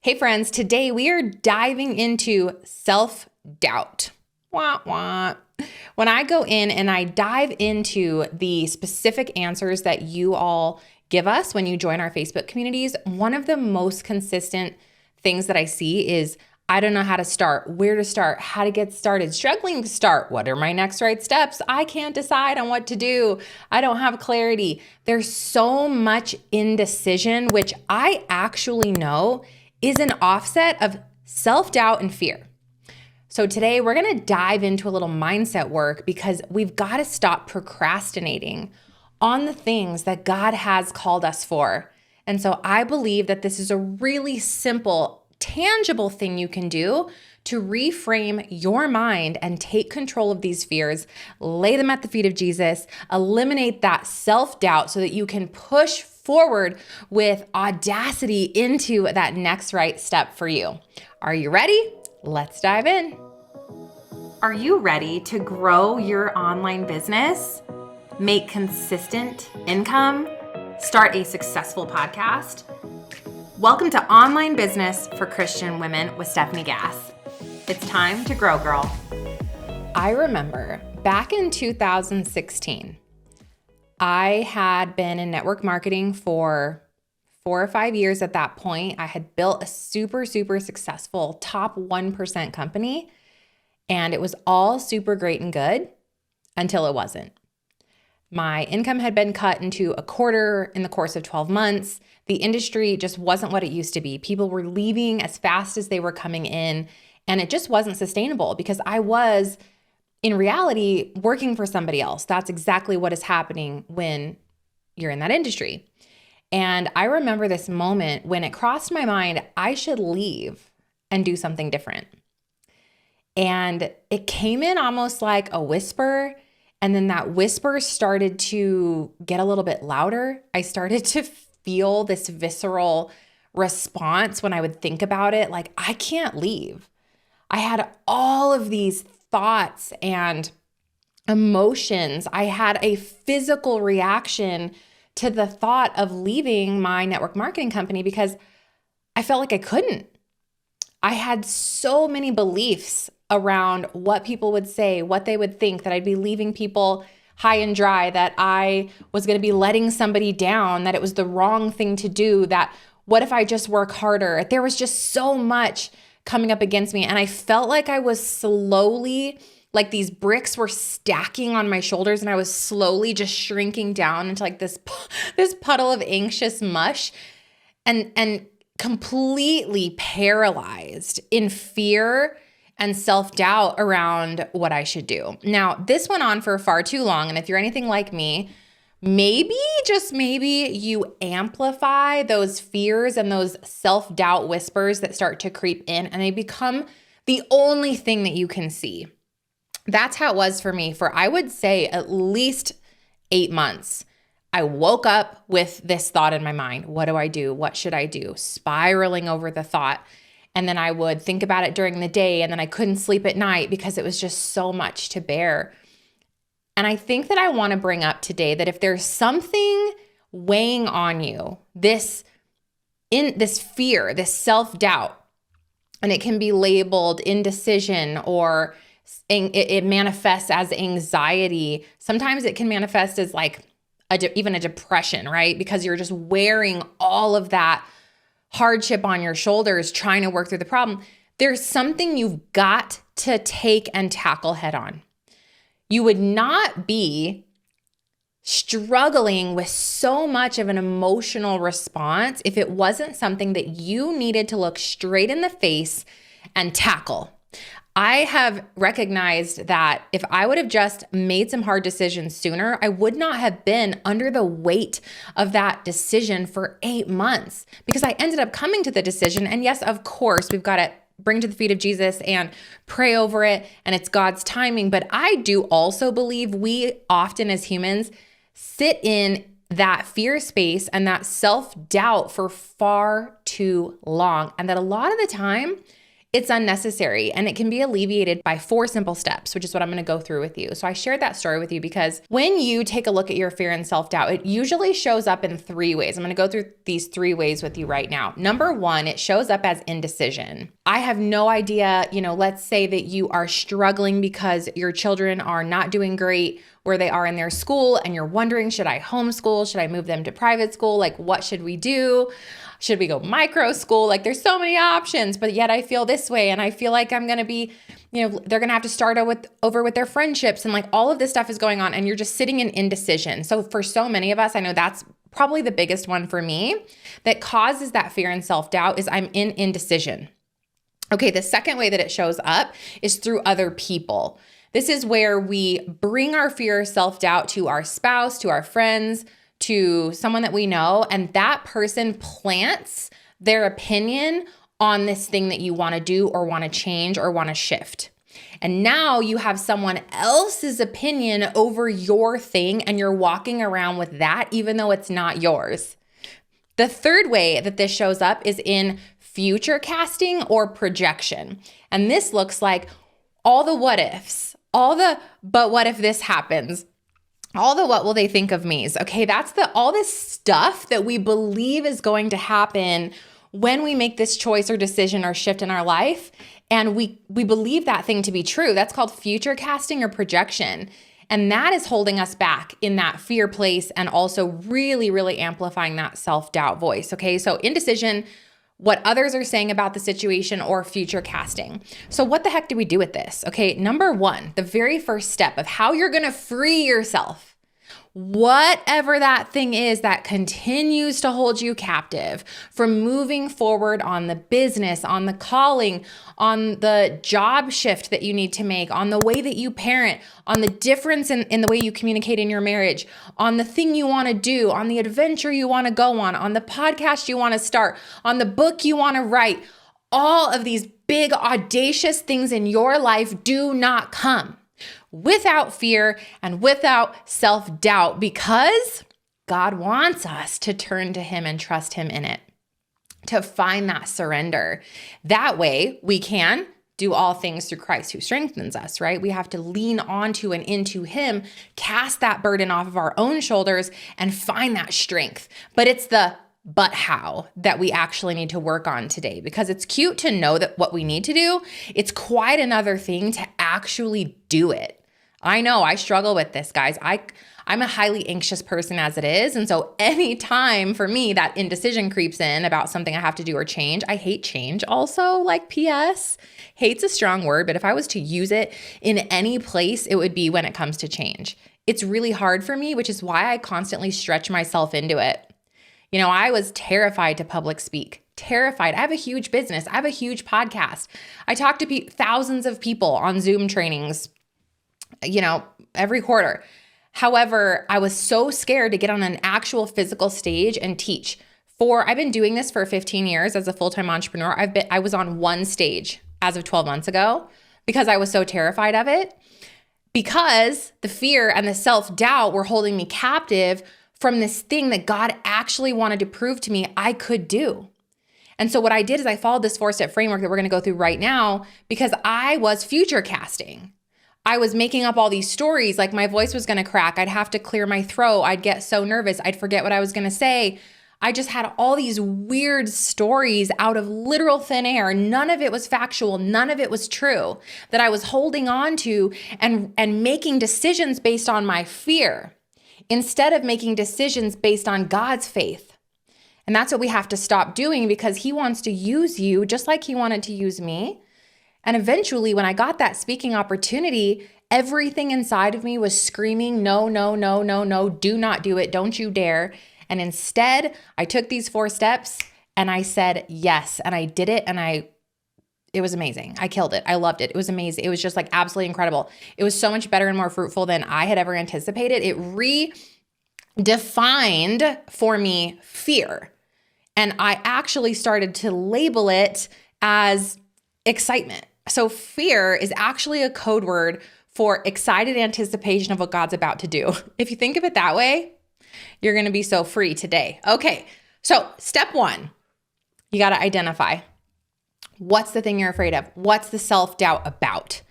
Hey friends, today we are diving into self-doubt. Wah, wah. When I go in and I dive into the specific answers that you all give us when you join our Facebook communities, one of the most consistent things that I see is I don't know how to start, where to start, how to get started, struggling to start. What are my next right steps? I can't decide on what to do. I don't have clarity. There's so much indecision, which I actually know is an offset of self-doubt and fear. So today we're going to dive into a little mindset work because we've got to stop procrastinating on the things that God has called us for. And so I believe that this is a really simple, tangible thing you can do to reframe your mind and take control of these fears, lay them at the feet of Jesus, eliminate that self-doubt so that you can push forward with audacity into that next right step for you. Are you ready? Let's dive in. Are you ready to grow your online business, make consistent income, start a successful podcast? Welcome to Online Business for Christian Women with Stephanie Gass. It's time to grow, girl. I remember back in 2016, I had been in network marketing for 4 or 5 years at that point. I had built a super successful top 1% company, and it was all super great and good until it wasn't. My income had been cut into a quarter in the course of 12 months. The industry just wasn't what it used to be. People were leaving as fast as they were coming in, and it just wasn't sustainable because I was, in reality, working for somebody else. That's exactly what is happening when you're in that industry. And I remember this moment when it crossed my mind, I should leave and do something different. And it came in almost like a whisper. And then that whisper started to get a little bit louder. I started to feel this visceral response when I would think about it, like, I can't leave. I had all of these thoughts and emotions. I had a physical reaction to the thought of leaving my network marketing company because I felt like I couldn't. I had so many beliefs around what people would say, what they would think, that I'd be leaving people high and dry, that I was going to be letting somebody down, that it was the wrong thing to do, that what if I just work harder? There was just so much coming up against me. And I felt like I was slowly, like these bricks were stacking on my shoulders, and I was slowly just shrinking down into like this puddle of anxious mush and completely paralyzed in fear and self-doubt around what I should do. Now, this went on for far too long. And if you're anything like me, maybe, just maybe, you amplify those fears and those self-doubt whispers that start to creep in, and they become the only thing that you can see. That's how it was for me for, I would say, at least 8 months. I woke up with this thought in my mind. What do I do? What should I do? Spiraling over the thought. And then I would think about it during the day, and then I couldn't sleep at night because it was just so much to bear. And I think that I want to bring up today that if there's something weighing on you, this fear, this self-doubt, and it can be labeled indecision, or it manifests as anxiety. Sometimes it can manifest as like even a depression, right? Because you're just wearing all of that hardship on your shoulders, trying to work through the problem. There's something you've got to take and tackle head on. You would not be struggling with so much of an emotional response if it wasn't something that you needed to look straight in the face and tackle. I have recognized that if I would have just made some hard decisions sooner, I would not have been under the weight of that decision for 8 months, because I ended up coming to the decision. And yes, of course, we've got to bring to the feet of Jesus and pray over it, and it's God's timing. But I do also believe we often as humans sit in that fear space and that self-doubt for far too long. And that a lot of the time, it's unnecessary, and it can be alleviated by 4 simple steps, which is what I'm going to go through with you. So I shared that story with you because when you take a look at your fear and self-doubt, it usually shows up in 3 ways. I'm going to go through these 3 ways with you right now. Number 1, it shows up as indecision. I have no idea, let's say that you are struggling because your children are not doing great where they are in their school, and you're wondering, should I homeschool? Should I move them to private school? Like, what should we do? Should we go micro school? Like, there's so many options, but yet I feel this way. And I feel like I'm going to be, they're going to have to start over with their friendships. And like all of this stuff is going on, and you're just sitting in indecision. So for so many of us, I know that's probably the biggest one for me that causes that fear and self-doubt is I'm in indecision. Okay, the second way that it shows up is through other people. This is where we bring our fear or self-doubt to our spouse, to our friends, to someone that we know, and that person plants their opinion on this thing that you want to do or want to change or want to shift. And now you have someone else's opinion over your thing, and you're walking around with that even though it's not yours. The third way that this shows up is in future casting or projection. And this looks like all the what ifs, all the but what if this happens, all the what will they think of me's. Okay, that's all this stuff that we believe is going to happen when we make this choice or decision or shift in our life. And we believe that thing to be true. That's called future casting or projection. And that is holding us back in that fear place and also really, really amplifying that self-doubt voice. Okay, so indecision, what others are saying about the situation, or future casting. So what the heck do we do with this? Okay, number 1, the very first step of how you're going to free yourself, whatever that thing is that continues to hold you captive from moving forward on the business, on the calling, on the job shift that you need to make, on the way that you parent, on the difference in the way you communicate in your marriage, on the thing you want to do, on the adventure you want to go on the podcast you want to start, on the book you want to write. All of these big, audacious things in your life do not come without fear and without self-doubt, because God wants us to turn to Him and trust Him in it, to find that surrender. That way we can do all things through Christ who strengthens us, right? We have to lean onto and into Him, cast that burden off of our own shoulders and find that strength. But it's the but how that we actually need to work on today, because it's cute to know that what we need to do. It's quite another thing to actually do it. I know I struggle with this, guys. I'm a highly anxious person as it is. And so anytime for me that indecision creeps in about something I have to do or change, I hate change also, like PS. Hate's a strong word, but if I was to use it in any place, it would be when it comes to change. It's really hard for me, which is why I constantly stretch myself into it. I was terrified to public speak. Terrified. I have a huge business. I have a huge podcast. I talk to thousands of people on Zoom trainings, every quarter. However, I was so scared to get on an actual physical stage and teach. I've been doing this for 15 years as a full-time entrepreneur. I was on one stage as of 12 months ago because I was so terrified of it, because the fear and the self-doubt were holding me captive from this thing that God actually wanted to prove to me I could do. And so what I did is I followed this 4-step framework that we're going to go through right now, because I was future casting. I was making up all these stories, like my voice was going to crack. I'd have to clear my throat. I'd get so nervous. I'd forget what I was going to say. I just had all these weird stories out of literal thin air. None of it was factual. None of it was true, that I was holding on to and making decisions based on my fear, instead of making decisions based on God's faith. And that's what we have to stop doing, because He wants to use you just like He wanted to use me. And eventually, when I got that speaking opportunity, everything inside of me was screaming, no, no, no, no, no, do not do it. Don't you dare. And instead, I took these 4 steps and I said yes. And I did it. And it was amazing. I killed it. I loved it. It was amazing. It was just like absolutely incredible. It was so much better and more fruitful than I had ever anticipated. It redefined for me fear. And I actually started to label it as excitement. So fear is actually a code word for excited anticipation of what God's about to do. If you think of it that way, you're going to be so free today. Okay. So step 1, you got to identify. What's the thing you're afraid of? What's the self-doubt about?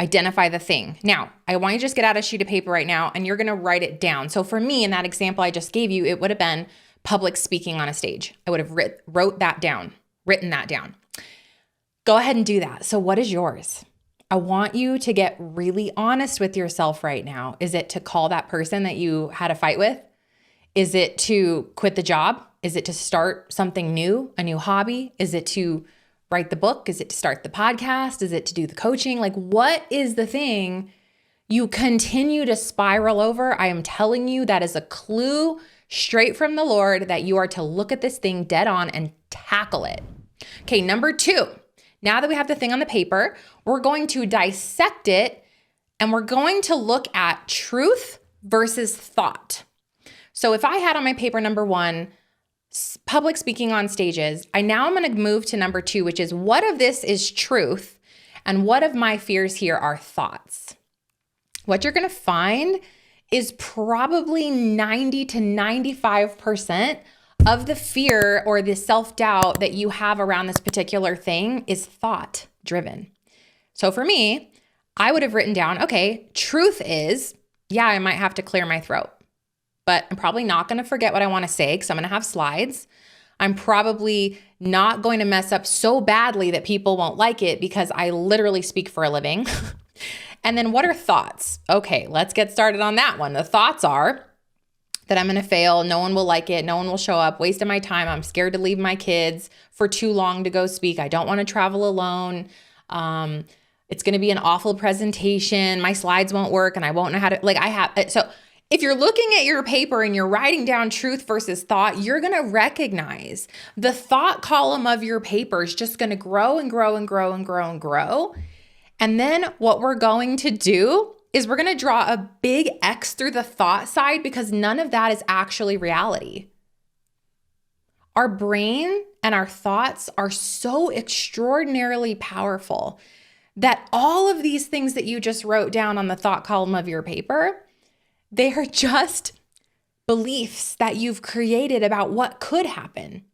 Identify the thing. Now, I want you to just get out a sheet of paper right now and you're going to write it down. So for me, in that example I just gave you, it would have been public speaking on a stage. I would have written that down. Go ahead and do that. So what is yours? I want you to get really honest with yourself right now. Is it to call that person that you had a fight with? Is it to quit the job? Is it to start something new, a new hobby? Is it to write the book? Is it to start the podcast? Is it to do the coaching? Like, what is the thing you continue to spiral over? I am telling you, that is a clue straight from the Lord that you are to look at this thing dead on and tackle it. Okay, number 2, now that we have the thing on the paper, we're going to dissect it and we're going to look at truth versus thought. So if I had on my paper number 1, public speaking on stages, I'm going to move to number 2, which is what of this is truth and what of my fears here are thoughts. What you're going to find is probably 90 to 95% of the fear or the self-doubt that you have around this particular thing is thought driven. So for me, I would have written down, okay, truth is, yeah, I might have to clear my throat, but I'm probably not going to forget what I want to say because I'm going to have slides. I'm probably not going to mess up so badly that people won't like it because I literally speak for a living. And then what are thoughts? Okay, let's get started on that one. The thoughts are that I'm going to fail. No one will like it. No one will show up. Wasting my time. I'm scared to leave my kids for too long to go speak. I don't want to travel alone. It's going to be an awful presentation. My slides won't work and I won't know how to, so if you're looking at your paper and you're writing down truth versus thought, you're going to recognize the thought column of your paper is just going to grow and grow and grow and grow and grow. And then what we're going to do is we're going to draw a big X through the thought side because none of that is actually reality. Our brain and our thoughts are so extraordinarily powerful that all of these things that you just wrote down on the thought column of your paper, they are just beliefs that you've created about what could happen.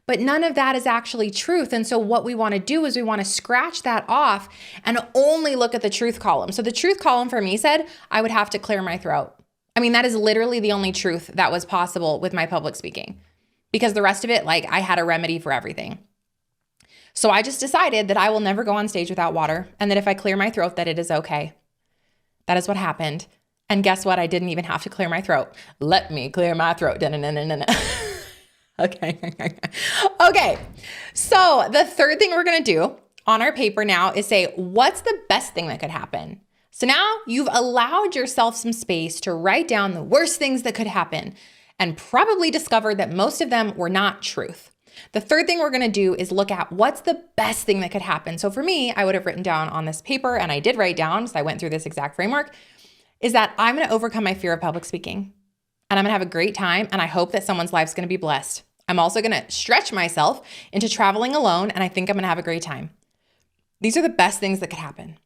But none of that is actually truth. And so what we want to do is we want to scratch that off and only look at the truth column. So the truth column for me said I would have to clear my throat. I mean, that is literally the only truth that was possible with my public speaking because the rest of it, like I had a remedy for everything. So I just decided that I will never go on stage without water and that if I clear my throat, that it is okay. That is what happened. And guess what? I didn't even have to clear my throat. Let me clear my throat. Okay. Okay. So the third thing we're going to do on our paper now is say, what's the best thing that could happen? So now you've allowed yourself some space to write down the worst things that could happen and probably discovered that most of them were not truth. The third thing we're going to do is look at what's the best thing that could happen. So for me, I would have written down on this paper, and I did write down, so I went through this exact framework, is that I'm going to overcome my fear of public speaking and I'm going to have a great time. And I hope that someone's life's going to be blessed. I'm also going to stretch myself into traveling alone, and I think I'm going to have a great time. These are the best things that could happen.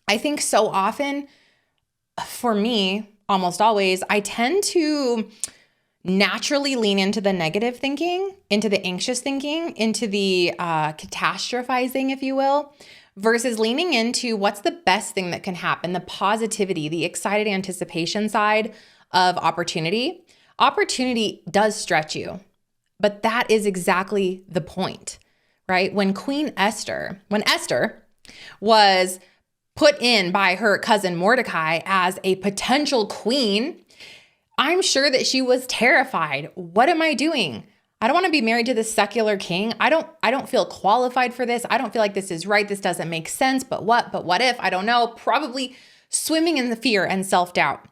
I think so often, for me, almost always, I tend to naturally lean into the negative thinking, into the anxious thinking, into the catastrophizing, if you will, versus leaning into what's the best thing that can happen, the positivity, the excited anticipation side of opportunity. Opportunity does stretch you. But that is exactly the point, right? When Esther was put in by her cousin Mordecai as a potential queen, I'm sure that she was terrified. What am I doing? I don't want to be married to this secular king. I don't feel qualified for this. I don't feel like this is right. This doesn't make sense. But what if? I don't know. Probably swimming in the fear and self-doubt.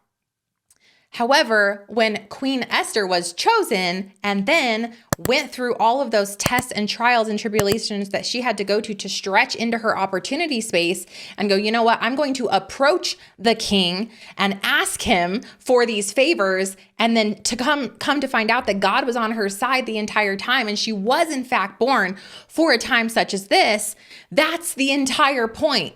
However, when Queen Esther was chosen and then went through all of those tests and trials and tribulations that she had to go to stretch into her opportunity space and go, you know what, I'm going to approach the king and ask him for these favors, and then to come to find out that God was on her side the entire time and she was in fact born for a time such as this, that's the entire point.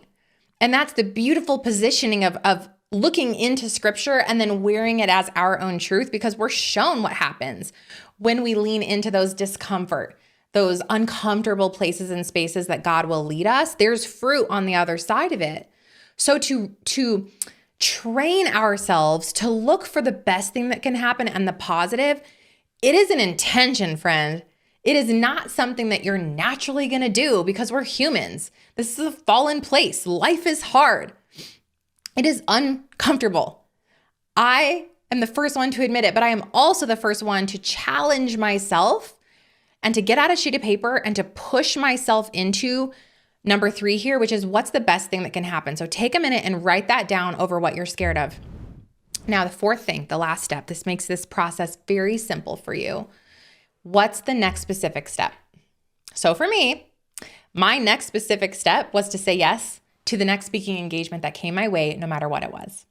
And that's the beautiful positioning of looking into scripture and then wearing it as our own truth, because we're shown what happens when we lean into those discomfort, those uncomfortable places and spaces that God will lead us, there's fruit on the other side of it. So to train ourselves to look for the best thing that can happen and the positive, it is an intention, friend. It is not something that you're naturally going to do because we're humans. This is a fallen place. Life is hard. It is uncomfortable. I am the first one to admit it, but I am also the first one to challenge myself and to get out a sheet of paper and to push myself into number 3 here, which is what's the best thing that can happen. So take a minute and write that down over what you're scared of. Now, the 4th thing, the last step, this makes this process very simple for you. What's the next specific step? So for me, my next specific step was to say yes to the next speaking engagement that came my way, no matter what it was.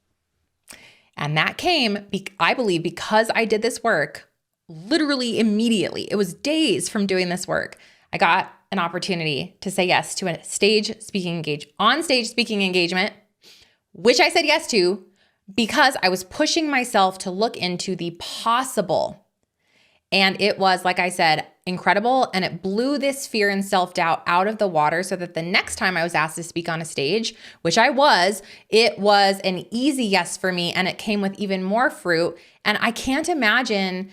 And that came, I believe, because I did this work literally immediately. It was days from doing this work. I got an opportunity to say yes to a on-stage speaking engagement, which I said yes to because I was pushing myself to look into the possible. And it was, like I said, incredible. And it blew this fear and self-doubt out of the water so that the next time I was asked to speak on a stage, which I was, it was an easy yes for me. And it came with even more fruit. And I can't imagine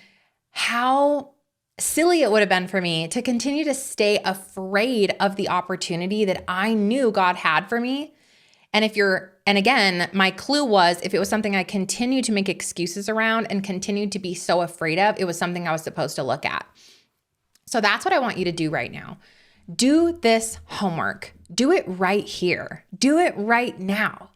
how silly it would have been for me to continue to stay afraid of the opportunity that I knew God had for me. And again, my clue was if it was something I continued to make excuses around and continued to be so afraid of, it was something I was supposed to look at. So that's what I want you to do right now. Do this homework. Do it right here. Do it right now.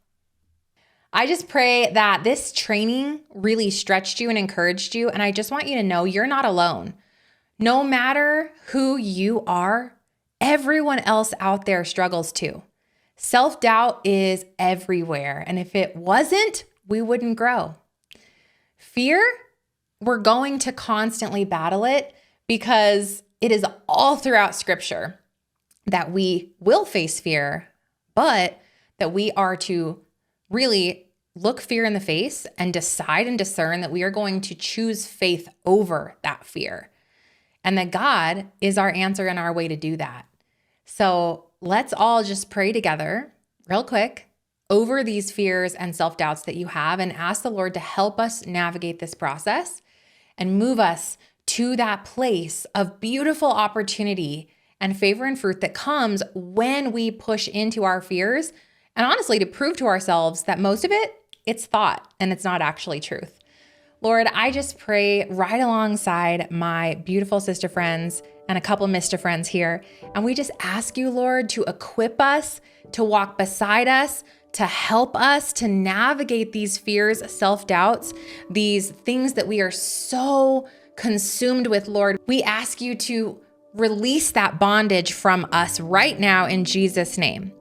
I just pray that this training really stretched you and encouraged you. And I just want you to know you're not alone. No matter who you are, everyone else out there struggles too. Self-doubt is everywhere. And if it wasn't, we wouldn't grow. Fear, we're going to constantly battle it because it is all throughout Scripture that we will face fear, but that we are to really look fear in the face and decide and discern that we are going to choose faith over that fear. And that God is our answer and our way to do that. So let's all just pray together real quick over these fears and self-doubts that you have and ask the Lord to help us navigate this process and move us to that place of beautiful opportunity and favor and fruit that comes when we push into our fears and honestly to prove to ourselves that most of it's thought and it's not actually truth. Lord, I just pray right alongside my beautiful sister friends and a couple Mr. friends here. And we just ask you, Lord, to equip us, to walk beside us, to help us to navigate these fears, self-doubts, these things that we are so consumed with, Lord. We ask you to release that bondage from us right now in Jesus' name.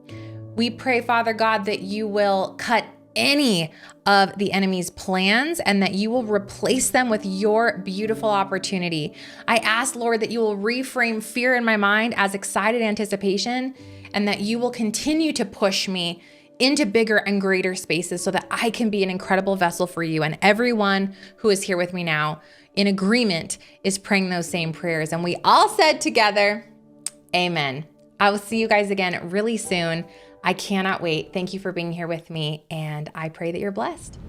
We pray, Father God, that you will cut any of the enemy's plans and that you will replace them with your beautiful opportunity. I ask, Lord, that you will reframe fear in my mind as excited anticipation and that you will continue to push me into bigger and greater spaces so that I can be an incredible vessel for you. And everyone who is here with me now in agreement is praying those same prayers. And we all said together, amen. I will see you guys again really soon. I cannot wait. Thank you for being here with me, and I pray that you're blessed.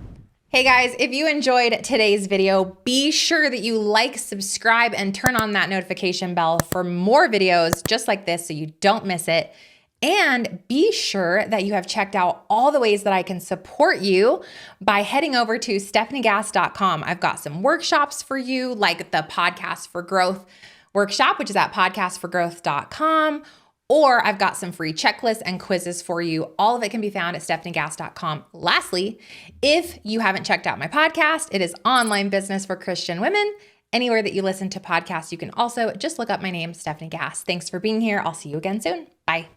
Hey guys, if you enjoyed today's video, be sure that you like, subscribe, and turn on that notification bell for more videos just like this so you don't miss it. And be sure that you have checked out all the ways that I can support you by heading over to stefaniegass.com. I've got some workshops for you, like the Podcast for Growth workshop, which is at podcastforgrowth.com. Or I've got some free checklists and quizzes for you. All of it can be found at stefaniegass.com. Lastly, if you haven't checked out my podcast, it is Online Business for Christian Women. Anywhere that you listen to podcasts, you can also just look up my name, Stephanie Gass. Thanks for being here. I'll see you again soon. Bye.